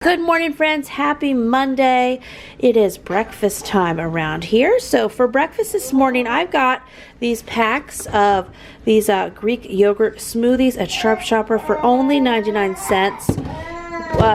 Good morning, friends. Happy Monday. It is breakfast time around here. So for breakfast this morning, I've got these packs of these Greek yogurt smoothies at Sharp Shopper for only 99 cents.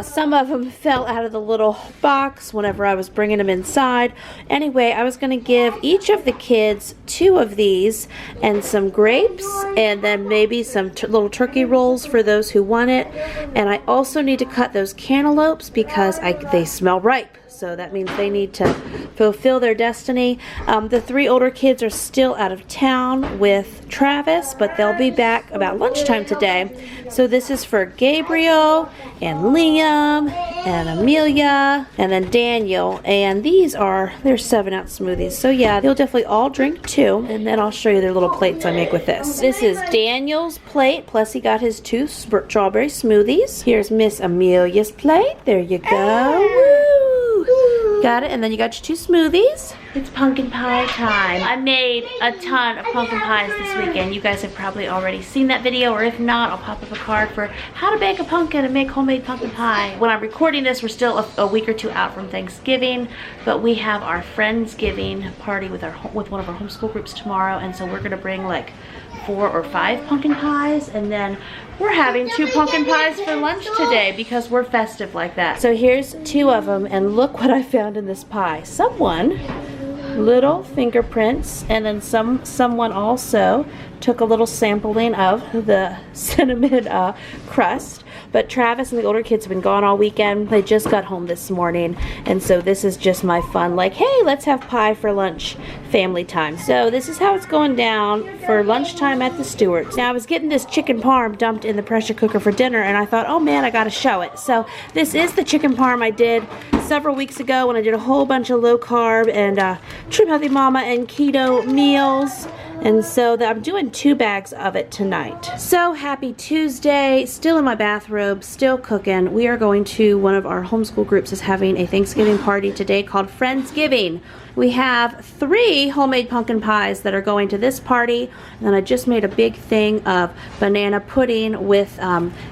Some of them fell out of the little box whenever I was bringing them inside. Anyway, I was going to give each of the kids 2 of these and some grapes and then maybe some little turkey rolls for those who want it. And I also need to cut those cantaloupes because they smell ripe. So that means they need to fulfill their destiny. The 3 older kids are still out of town with Travis, but they'll be back about lunchtime today. So this is for Gabriel and Liam and Amelia and then Daniel. And these are their 7-ounce smoothies. So yeah, they'll definitely all drink 2. And then I'll show you their little plates I make with this. This is Daniel's plate, plus he got his 2 strawberry smoothies. Here's Miss Amelia's plate. There you go. Woo! Got it, and then you got your 2 smoothies. It's pumpkin pie time. I made a ton of pumpkin pies this weekend. You guys have probably already seen that video, or if not, I'll pop up a card for how to bake a pumpkin and make homemade pumpkin pie. When I'm recording this, we're still a week or 2 out from Thanksgiving, but we have our Friendsgiving party with one of our homeschool groups tomorrow, and so we're gonna bring like 4 or 5 pumpkin pies, and then we're having 2 pumpkin pies for lunch today because we're festive like that. So here's 2 of them, and look what I found in this pie. Little fingerprints, and then someone also took a little sampling of the cinnamon crust. But Travis and the older kids have been gone all weekend. They just got home this morning, and so this is just my fun, like, hey, let's have pie for lunch, family time. So this is how it's going down for lunchtime at the Stewart's. Now I was getting this chicken parm dumped in the pressure cooker for dinner, and I thought, oh man, I gotta show it. So this is the chicken parm I did several weeks ago when I did a whole bunch of low carb and Trim Healthy Mama and keto meals. And so I'm doing 2 bags of it tonight. So happy Tuesday, still in my bathrobe, still cooking. We are going to, one of our homeschool groups is having a Thanksgiving party today called Friendsgiving. We have 3 homemade pumpkin pies that are going to this party. And then I just made a big thing of banana pudding with,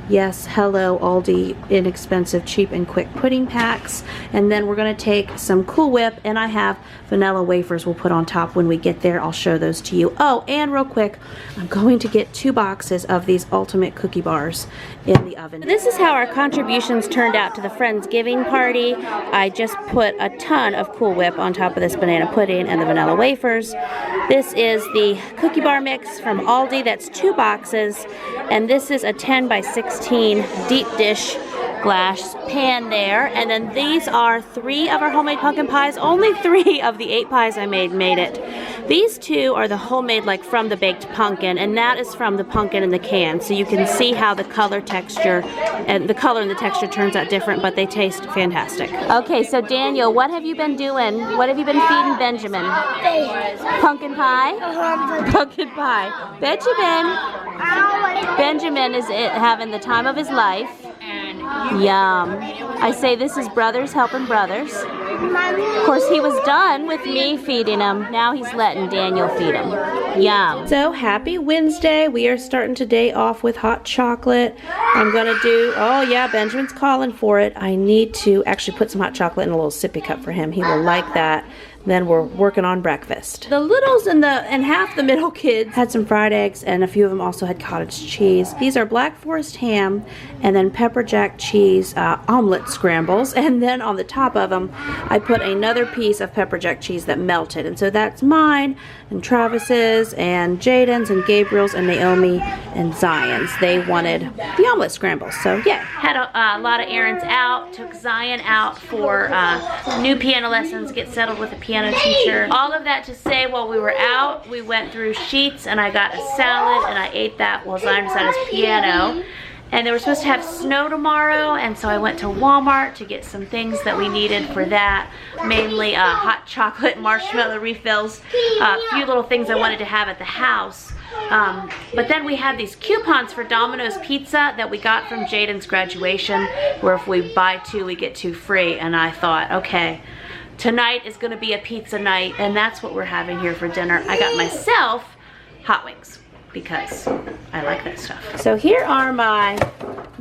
yes, hello Aldi, inexpensive, cheap and quick pudding packs. And then we're gonna take some Cool Whip, and I have vanilla wafers we'll put on top when we get there. I'll show those to you. Oh, and real quick, I'm going to get 2 boxes of these ultimate cookie bars in the oven. This is how our contributions turned out to the Friendsgiving party. I just put a ton of Cool Whip on top of this banana pudding and the vanilla wafers. This is the cookie bar mix from Aldi. That's 2 boxes, and this is a 10 by 16 deep dish glass pan there. And then these are 3 of our homemade pumpkin pies. Only 3 of the 8 pies I made it. These 2 are the homemade, like from the baked pumpkin, and that is from the pumpkin in the can. So you can see how the color texture and the color and the texture turns out different, but they taste fantastic. Okay, so Daniel, what have you been doing? What have you been feeding Benjamin? Pumpkin pie? Pumpkin pie. Benjamin is having the time of his life. Yum. I say this is brothers helping brothers. Of course, he was done with me feeding him. Now he's letting Daniel feed him. Yum. So happy Wednesday. We are starting today off with hot chocolate. I'm gonna do, oh yeah, Benjamin's calling for it. I need to actually put some hot chocolate in a little sippy cup for him. He will like that. Then we're working on breakfast. The littles and half the middle kids had some fried eggs, and a few of them also had cottage cheese. These are Black Forest ham and then pepper jack cheese omelet scrambles, and then on the top of them I put another piece of pepper jack cheese that melted. And so that's mine and Travis's and Jaden's and Gabriel's and Naomi and Zion's. They wanted the omelet scrambles, so yeah. Had a lot of errands out. Took Zion out for new piano lessons, get settled with a piano teacher. All of that to say, while we were out, we went through Sheets and I got a salad and I ate that while Zion was at his piano. And they were supposed to have snow tomorrow, and so I went to Walmart to get some things that we needed for that. Mainly hot chocolate, marshmallow refills, a few little things I wanted to have at the house. But then we had these coupons for Domino's Pizza that we got from Jaden's graduation, where if we buy 2, we get 2 free. And I thought, okay, tonight is gonna be a pizza night, and that's what we're having here for dinner. I got myself hot wings because I like that stuff. So here are my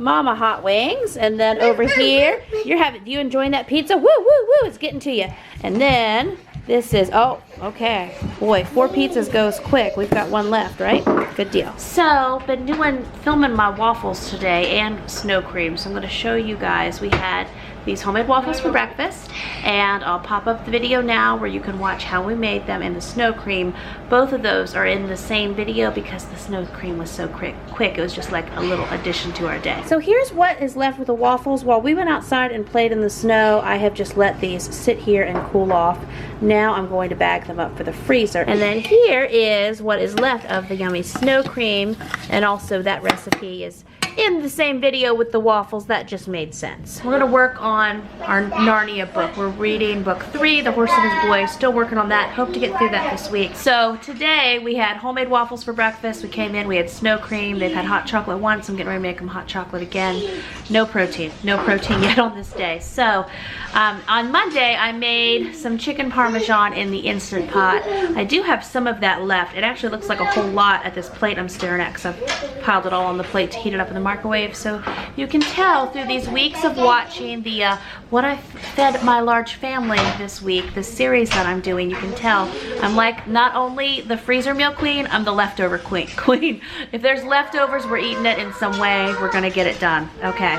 Mama hot wings. And then over here, you enjoying that pizza? Woo, woo, woo, it's getting to you. And then this is, oh, okay. Boy, 4 pizzas goes quick. We've got 1 left, right? Good deal. So, been filming my waffles today and snow cream. So I'm gonna show you guys. We had these homemade waffles for breakfast, and I'll pop up the video now where you can watch how we made them, and the snow cream. Both of those are in the same video because the snow cream was so quick. It was just like a little addition to our day. So here's what is left with the waffles. While we went outside and played in the snow, I have just let these sit here and cool off. Now I'm going to bag them up for the freezer. And then here is what is left of the yummy snow cream, and also that recipe is in the same video with the waffles. That just made sense. We're gonna work on our Narnia book. We're reading book 3, The Horse and His Boy. Still working on that. Hope to get through that this week. So today we had homemade waffles for breakfast. We came in, we had snow cream. They've had hot chocolate once. I'm getting ready to make them hot chocolate again. No protein yet on this day. So on Monday I made some chicken parmesan in the Instant Pot. I do have some of that left. It actually looks like a whole lot at this plate I'm staring at because I've piled it all on the plate to heat it up in the microwave. So you can tell through these weeks of watching the what I fed my large family this week, the series that I'm doing, you can tell I'm like not only the freezer meal queen, I'm the leftover queen. If there's leftovers, we're eating it in some way. We're gonna get it done. Okay,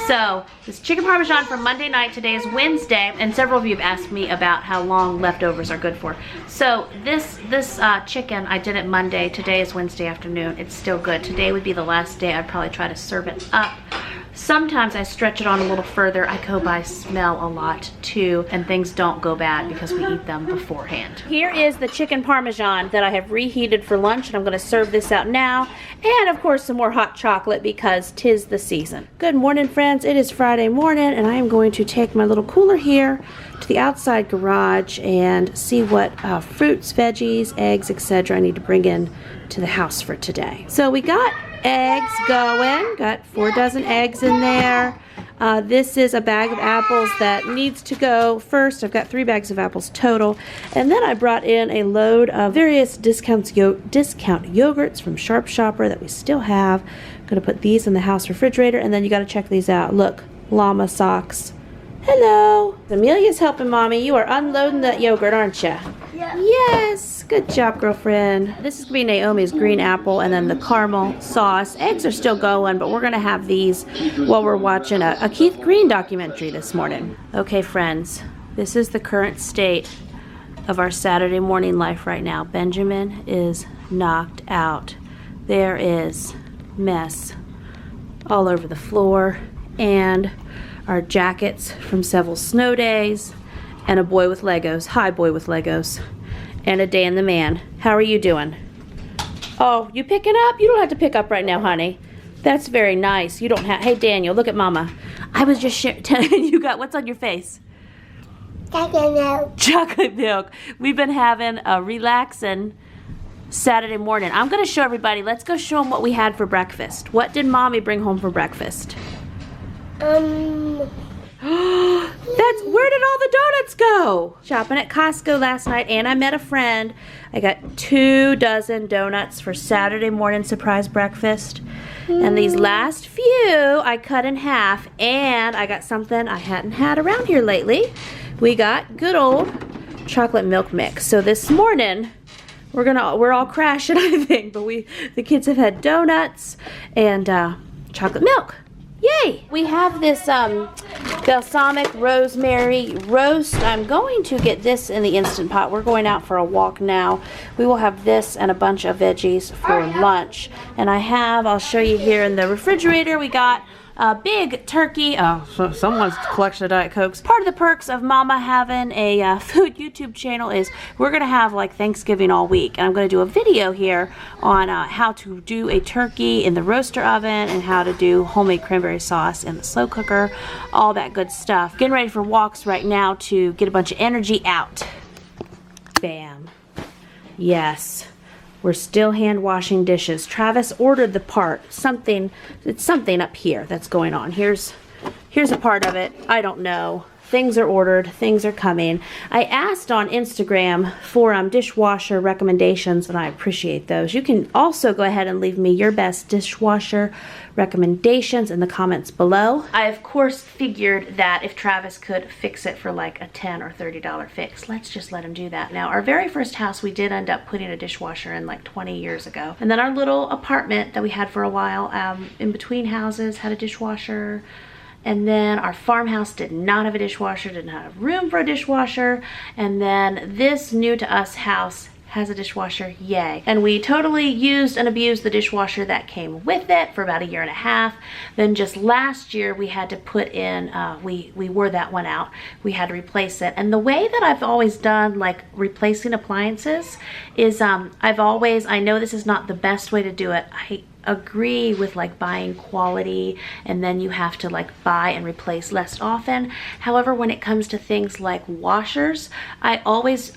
so this chicken parmesan from Monday night. Today is Wednesday, and several of you have asked me about how long leftovers are good for. So this chicken, I did it Monday. Today is Wednesday afternoon. It's still good. Today would be the last day. I'd probably try to serve it up. Sometimes I stretch it on a little further. I go by smell a lot too, and things don't go bad because we eat them beforehand. Here is the chicken parmesan that I have reheated for lunch, and I'm gonna serve this out now. And of course some more hot chocolate because 'tis the season. Good morning, friends. It is Friday morning, and I am going to take my little cooler here to the outside garage and see what fruits, veggies, eggs, etc. I need to bring in to the house for today. So we got eggs going. Got 4 dozen eggs in there. This is a bag of apples that needs to go first. I've got 3 bags of apples total. And then I brought in a load of various discount yogurts from Sharp Shopper that we still have. I'm gonna put these in the house refrigerator, and then you gotta check these out. Look, llama socks. Hello. Amelia's helping Mommy. You are unloading that yogurt, aren't you? Yeah. Yes. Good job, girlfriend. This is going to be Naomi's green apple and then the caramel sauce. Eggs are still going, but we're going to have these while we're watching a Keith Green documentary this morning. Okay, friends. This is the current state of our Saturday morning life right now. Benjamin is knocked out. There is mess all over the floor, and our jackets from several snow days, and a boy with Legos. Hi, boy with Legos. And a day in the man. How are you doing? Oh, you picking up? You don't have to pick up right now, honey. That's very nice. You don't have. Hey, Daniel, look at Mama. I was just telling you got what's on your face? Chocolate milk. Chocolate milk. We've been having a relaxing Saturday morning. I'm gonna show everybody. Let's go show them what we had for breakfast. What did Mommy bring home for breakfast? Where did all the donuts go? Shopping at Costco last night, and I met a friend. I got 2 dozen donuts for Saturday morning surprise breakfast. And these last few I cut in half, and I got something I hadn't had around here lately. We got good old chocolate milk mix. So this morning we're all crashing, I think, but the kids have had donuts and chocolate milk. Yay! We have this balsamic rosemary roast. I'm going to get this in the Instant Pot. We're going out for a walk now. We will have this and a bunch of veggies for lunch. And I'll show you here in the refrigerator, we got a big turkey. Oh, someone's collection of Diet Cokes. Part of the perks of Mama having a food YouTube channel is we're going to have like Thanksgiving all week. And I'm going to do a video here on how to do a turkey in the roaster oven and how to do homemade cranberry sauce in the slow cooker. All that good stuff. Getting ready for walks right now to get a bunch of energy out. Bam. Yes. We're still hand washing dishes. Travis ordered the part. It's something up here that's going on. Here's a part of it. I don't know. things are ordered, things are coming. I asked on Instagram for dishwasher recommendations, and I appreciate those. You can also go ahead and leave me your best dishwasher recommendations in the comments below. I of course figured that if Travis could fix it for like a $10 or $30 fix, let's just let him do that. Now, our very first house, we did end up putting a dishwasher in like 20 years ago. And then our little apartment that we had for a while in between houses had a dishwasher. And then our farmhouse did not have a dishwasher, didn't have room for a dishwasher. And then this new to us house has a dishwasher, yay. And we totally used and abused the dishwasher that came with it for about 1.5 years. Then just last year we had to put in, we wore that one out. We had to replace it. And the way that I've always done like replacing appliances is I know this is not the best way to do it. I agree with like buying quality and then you have to like buy and replace less often. However, when it comes to things like washers, I've always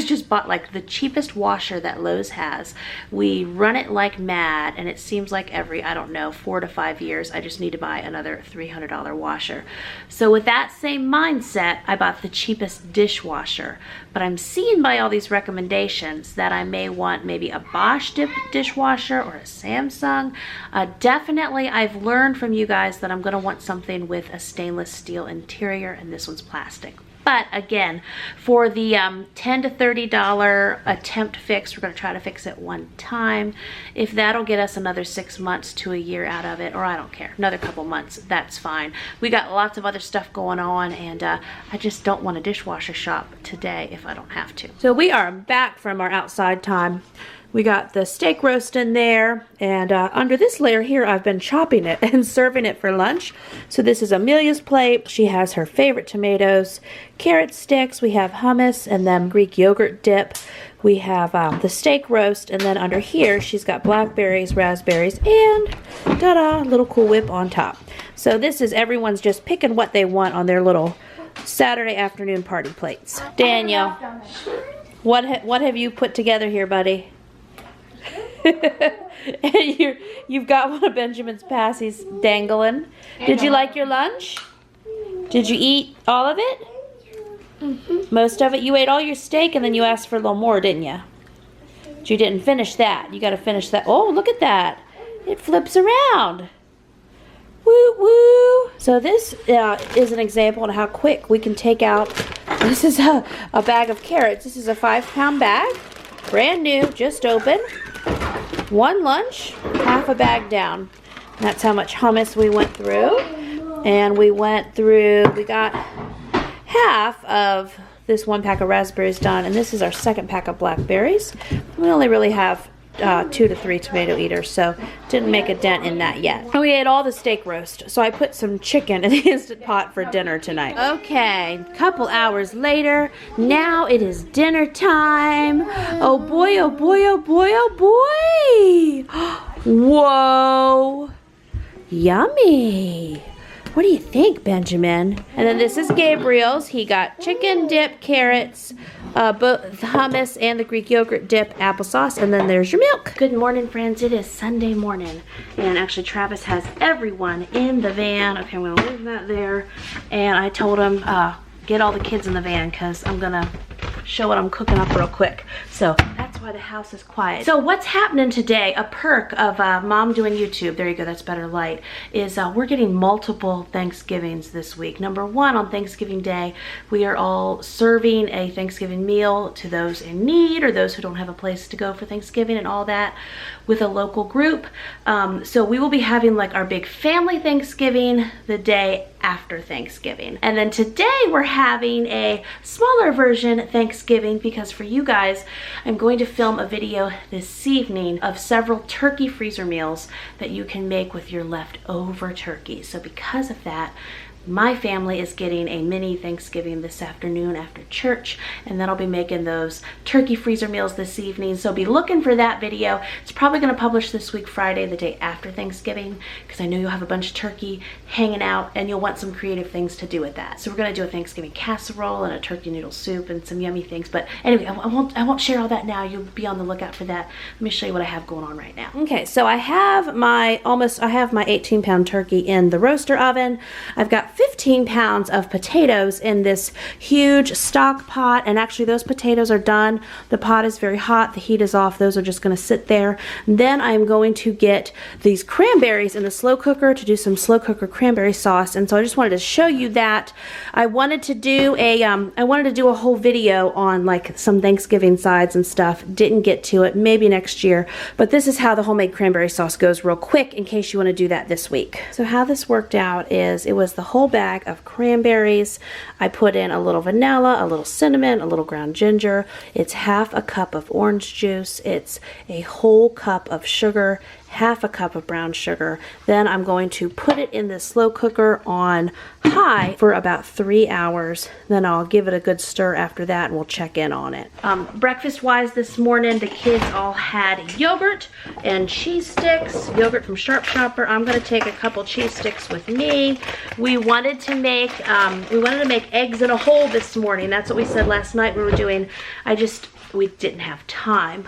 just bought like the cheapest washer that Lowe's has. We run it like mad, and it seems like every, I don't know, 4 to 5 years I just need to buy another $300 washer. So with that same mindset, I bought the cheapest dishwasher. But I'm seeing by all these recommendations that I may want maybe a Bosch dishwasher or a Samsung. Definitely, I've learned from you guys that I'm going to want something with a stainless steel interior, and this one's plastic. But again, for the $10 to $30 attempt fix, we're going to try to fix it one time. If that'll get us another 6 months to a year out of it, or I don't care, another couple months, that's fine. We got lots of other stuff going on, and I just don't want a dishwasher shop today if I don't have to. So we are back from our outside time. We got the steak roast in there, and under this layer here, I've been chopping it and serving it for lunch. So this is Amelia's plate. She has her favorite tomatoes, carrot sticks, we have hummus, and then Greek yogurt dip. We have the steak roast, and then under here, she's got blackberries, raspberries, and ta-da, little Cool Whip on top. So this is everyone's just picking what they want on their little Saturday afternoon party plates. Daniel, what have you put together here, buddy? And you've got one of Benjamin's passies dangling. Did you like your lunch? Did you eat all of it? Mm-hmm. Most of it? You ate all your steak and then you asked for a little more, didn't you? But you didn't finish that. You got to finish that. Oh, look at that. It flips around. Woo woo. So this is an example of how quick we can take out. This is a bag of carrots. This is a 5-pound bag. Brand new, just open. One lunch, half a bag down. And that's how much hummus we went through. And we got half of this 1 pack of raspberries done. And this is our 2nd pack of blackberries. We only really have 2 to 3 tomato eaters, so didn't make a dent in that yet. And we ate all the steak roast, so I put some chicken in the Instant Pot for dinner tonight. Okay, a couple hours later, now it is dinner time. Oh boy, oh boy, oh boy, oh boy. Whoa, yummy. What do you think, Benjamin? And then this is Gabriel's. He got chicken dip, carrots, both hummus and the Greek yogurt dip, applesauce, and then there's your milk. Good morning, friends. It is Sunday morning, and actually Travis has everyone in the van. Okay, I'm gonna leave that there. And I told him, get all the kids in the van because I'm gonna show what I'm cooking up real quick. So that's why the house is quiet. So what's happening today, a perk of mom doing YouTube, there you go, that's better light, is we're getting multiple Thanksgivings this week. Number one, on Thanksgiving Day, we are all serving a Thanksgiving meal to those in need or those who don't have a place to go for Thanksgiving and all that with a local group. So we will be having like our big family Thanksgiving the day after Thanksgiving. And then today we're having a smaller version Thanksgiving because for you guys, I'm going to film a video this evening of several turkey freezer meals that you can make with your leftover turkey. So because of that, my family is getting a mini Thanksgiving this afternoon after church, and then I'll be making those turkey freezer meals this evening. So be looking for that video. It's probably going to publish this week, Friday, the day after Thanksgiving, because I know you'll have a bunch of turkey hanging out and you'll want some creative things to do with that. So we're going to do a Thanksgiving casserole and a turkey noodle soup and some yummy things. But anyway, I won't share all that now. You'll be on the lookout for that. Let me show you what I have going on right now. Okay, so I have my 18-pound turkey in the roaster oven. I've got got 15 pounds of potatoes in this huge stock pot, and actually those potatoes are done. The pot is very hot, the heat is off, those are just going to sit there. Then I'm going to get these cranberries in the slow cooker to do some slow cooker cranberry sauce, and so I just wanted to show you that. I wanted to do a whole video on like some Thanksgiving sides and stuff. Didn't get to it, maybe next year, but this is how the homemade cranberry sauce goes real quick in case you want to do that this week. So how this worked out is it was the whole bag of cranberries. I put in a little vanilla, a little cinnamon, a little ground ginger. It's half a cup of orange juice. It's a whole cup of sugar, half a cup of brown sugar. Then I'm going to put it in the slow cooker on high for about 3 hours. Then I'll give it a good stir after that and we'll check in on it. Breakfast wise this morning, the kids all had yogurt and cheese sticks. Yogurt from Sharp Shopper. I'm going to take a couple cheese sticks with me. We wanted to make eggs in a hole this morning. That's what we said last night we were doing. We didn't have time.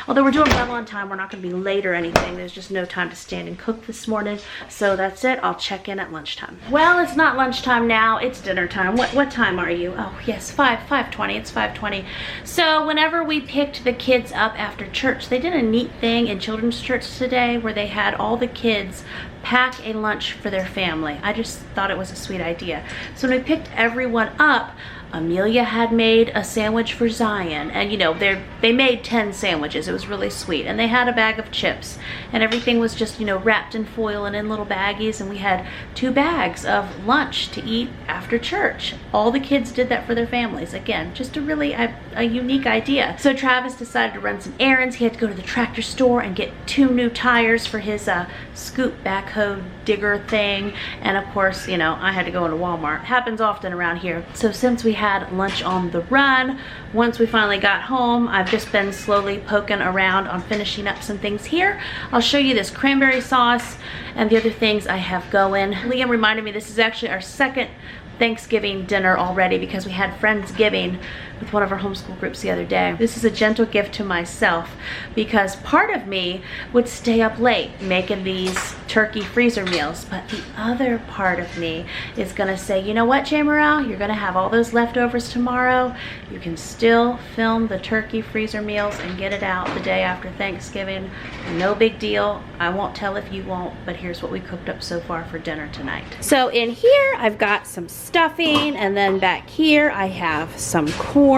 Although we're doing well on time, we're not going to be late or anything. There's just no time to stand and cook this morning. So that's it. I'll check in at lunchtime. Well, it's not lunchtime now. It's dinner time. What time are you? Oh, yes, 5:20. It's 5:20. So whenever we picked the kids up after church, they did a neat thing in children's church today where they had all the kids pack a lunch for their family. I just thought it was a sweet idea. So when we picked everyone up, Amelia had made a sandwich for Zion, and you know, they made 10 sandwiches. It was really sweet, and they had a bag of chips, and everything was just, you know, wrapped in foil and in little baggies, and we had 2 bags of lunch to eat after church. All the kids did that for their families. Again, just a unique idea. So Travis decided to run some errands. He had to go to the tractor store and get 2 new tires for his scoop backhoe digger thing, and of course, you know, I had to go into Walmart. Happens often around here. So since we had lunch on the run, once we finally got home, I've just been slowly poking around on finishing up some things here. I'll show you this cranberry sauce and the other things I have going. Liam reminded me this is actually our second Thanksgiving dinner already because we had Friendsgiving with one of our homeschool groups the other day. This is a gentle gift to myself because part of me would stay up late making these turkey freezer meals, but the other part of me is gonna say, you know what, Jamerrill, you're gonna have all those leftovers tomorrow. You can still film the turkey freezer meals and get it out the day after Thanksgiving. No big deal. I won't tell if you won't, but here's what we cooked up so far for dinner tonight. So in here, I've got some stuffing, and then back here, I have some corn.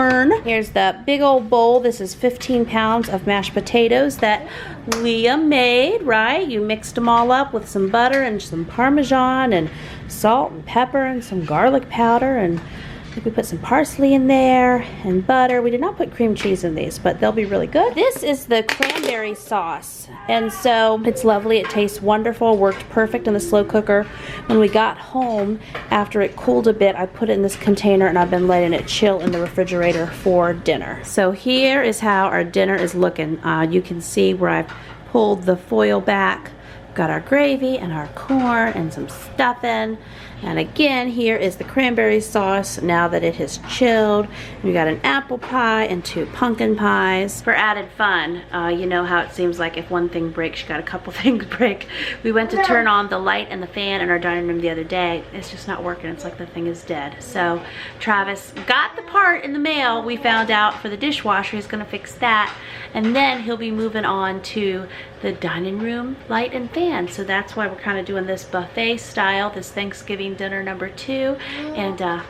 Here's the big old bowl. This is 15 pounds of mashed potatoes that Liam made, right? You mixed them all up with some butter and some Parmesan and salt and pepper and some garlic powder, and I think we put some parsley in there and butter. We did not put cream cheese in these, but they'll be really good. This is the cranberry sauce, and so it's lovely. It tastes wonderful, worked perfect in the slow cooker. When we got home, after it cooled a bit, I put it in this container, and I've been letting it chill in the refrigerator for dinner. So here is how our dinner is looking. You can see where I've pulled the foil back. Got our gravy and our corn and some stuffing. And again, here is the cranberry sauce now that it has chilled. We got an apple pie and 2 pumpkin pies. For added fun, you know how it seems like if one thing breaks, you got a couple things break. We went to turn on the light and the fan in our dining room the other day. It's just not working. It's like the thing is dead. So Travis got the part in the mail we found out for the dishwasher. He's gonna fix that. And then he'll be moving on to the dining room light and fan. So that's why we're kind of doing this buffet style, this Thanksgiving dinner number 2, and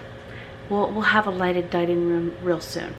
we'll have a lighted dining room real soon.